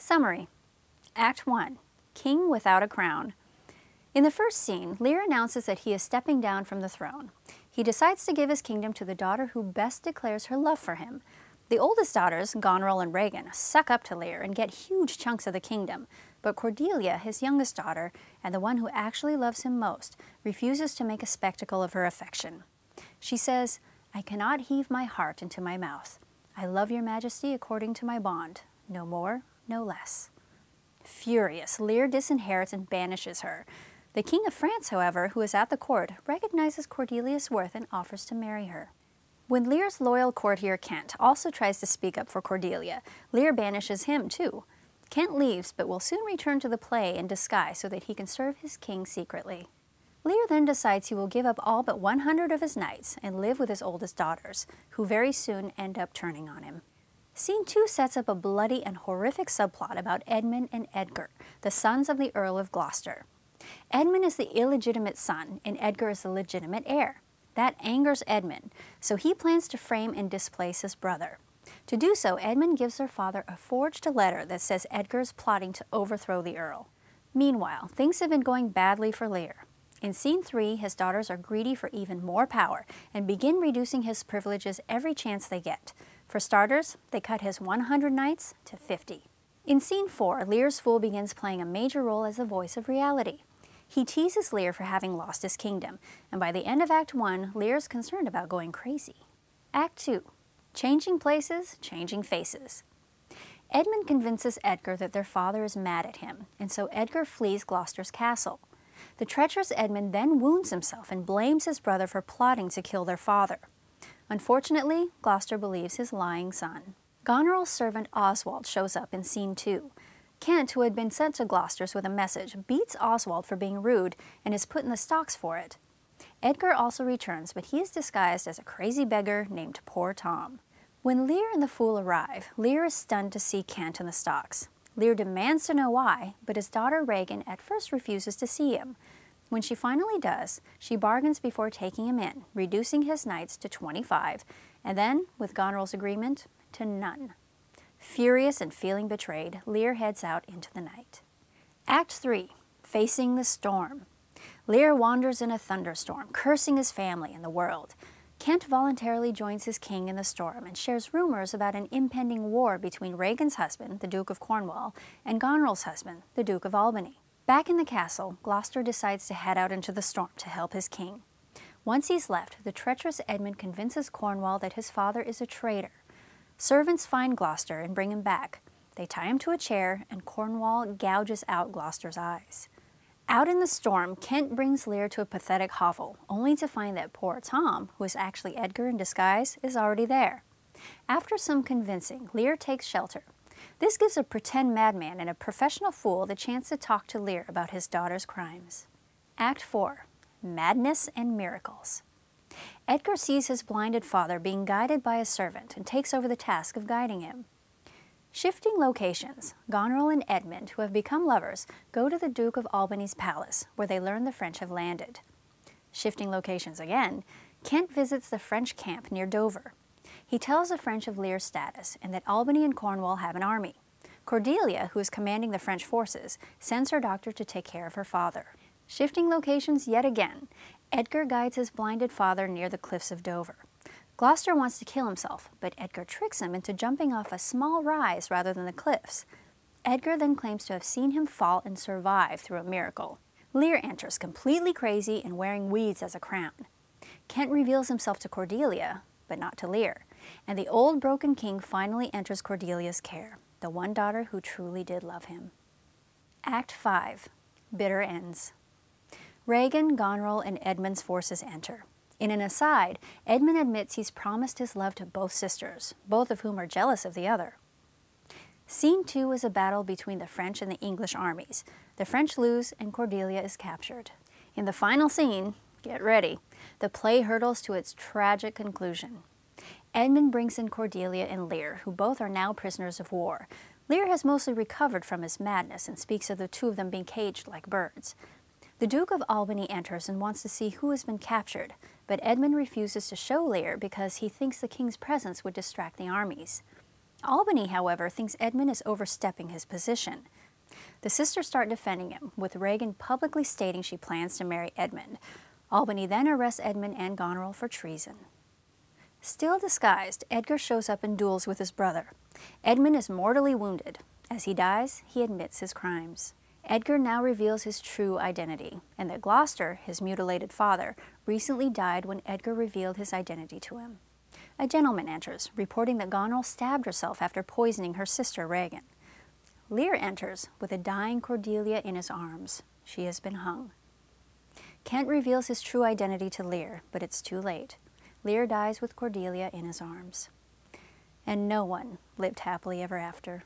Summary. Act 1. King without a crown. In the first scene, Lear announces that he is stepping down from the throne. He decides to give his kingdom to the daughter who best declares her love for him. The oldest daughters, Goneril and Regan, suck up to Lear and get huge chunks of the kingdom, but Cordelia, his youngest daughter, and the one who actually loves him most, refuses to make a spectacle of her affection. She says, "I cannot heave my heart into my mouth. I love your majesty according to my bond, no more, no less." Furious, Lear disinherits and banishes her. The King of France, however, who is at the court, recognizes Cordelia's worth and offers to marry her. When Lear's loyal courtier Kent also tries to speak up for Cordelia, Lear banishes him too. Kent leaves, but will soon return to the play in disguise so that he can serve his king secretly. Lear then decides he will give up all but 100 of his knights and live with his oldest daughters, who very soon end up turning on him. Scene 2 sets up a bloody and horrific subplot about Edmund and Edgar, the sons of the Earl of Gloucester. Edmund is the illegitimate son, and Edgar is the legitimate heir. That angers Edmund, so he plans to frame and displace his brother. To do so, Edmund gives their father a forged letter that says Edgar is plotting to overthrow the Earl. Meanwhile, things have been going badly for Lear. In Scene 3, his daughters are greedy for even more power and begin reducing his privileges every chance they get. For starters, they cut his 100 knights to 50. In Scene 4, Lear's fool begins playing a major role as the voice of reality. He teases Lear for having lost his kingdom, and by the end of Act 1, Lear is concerned about going crazy. Act 2. Changing places, changing faces. Edmund convinces Edgar that their father is mad at him, and so Edgar flees Gloucester's castle. The treacherous Edmund then wounds himself and blames his brother for plotting to kill their father. Unfortunately, Gloucester believes his lying son. Goneril's servant Oswald shows up in Scene 2. Kent, who had been sent to Gloucester's with a message, beats Oswald for being rude and is put in the stocks for it. Edgar also returns, but he is disguised as a crazy beggar named Poor Tom. When Lear and the fool arrive, Lear is stunned to see Kent in the stocks. Lear demands to know why, but his daughter Regan at first refuses to see him. When she finally does, she bargains before taking him in, reducing his knights to 25, and then, with Goneril's agreement, to none. Furious and feeling betrayed, Lear heads out into the night. Act 3. Facing the storm. Lear wanders in a thunderstorm, cursing his family and the world. Kent voluntarily joins his king in the storm and shares rumors about an impending war between Regan's husband, the Duke of Cornwall, and Goneril's husband, the Duke of Albany. Back in the castle, Gloucester decides to head out into the storm to help his king. Once he's left, the treacherous Edmund convinces Cornwall that his father is a traitor. Servants find Gloucester and bring him back. They tie him to a chair, and Cornwall gouges out Gloucester's eyes. Out in the storm, Kent brings Lear to a pathetic hovel, only to find that poor Tom, who is actually Edgar in disguise, is already there. After some convincing, Lear takes shelter. This gives a pretend madman and a professional fool the chance to talk to Lear about his daughter's crimes. Act 4. Madness and Miracles. Edgar sees his blinded father being guided by a servant and takes over the task of guiding him. Shifting locations, Goneril and Edmund, who have become lovers, go to the Duke of Albany's palace, where they learn the French have landed. Shifting locations again, Kent visits the French camp near Dover. He tells the French of Lear's status and that Albany and Cornwall have an army. Cordelia, who is commanding the French forces, sends her doctor to take care of her father. Shifting locations yet again, Edgar guides his blinded father near the cliffs of Dover. Gloucester wants to kill himself, but Edgar tricks him into jumping off a small rise rather than the cliffs. Edgar then claims to have seen him fall and survive through a miracle. Lear enters completely crazy and wearing weeds as a crown. Kent reveals himself to Cordelia, but not to Lear, and the old broken king finally enters Cordelia's care, the one daughter who truly did love him. Act 5. Bitter ends. Regan, Goneril, and Edmund's forces enter. In an aside, Edmund admits he's promised his love to both sisters, both of whom are jealous of the other. Scene 2 is a battle between the French and the English armies. The French lose and Cordelia is captured. In the final scene, get ready, the play hurtles to its tragic conclusion. Edmund brings in Cordelia and Lear, who both are now prisoners of war. Lear has mostly recovered from his madness and speaks of the two of them being caged like birds. The Duke of Albany enters and wants to see who has been captured, but Edmund refuses to show Lear because he thinks the king's presence would distract the armies. Albany, however, thinks Edmund is overstepping his position. The sisters start defending him, with Regan publicly stating she plans to marry Edmund. Albany then arrests Edmund and Goneril for treason. Still disguised, Edgar shows up and duels with his brother. Edmund is mortally wounded. As he dies, he admits his crimes. Edgar now reveals his true identity, and that Gloucester, his mutilated father, recently died when Edgar revealed his identity to him. A gentleman enters, reporting that Goneril stabbed herself after poisoning her sister Regan. Lear enters with a dying Cordelia in his arms. She has been hung. Kent reveals his true identity to Lear, but it's too late. Lear dies with Cordelia in his arms. And no one lived happily ever after.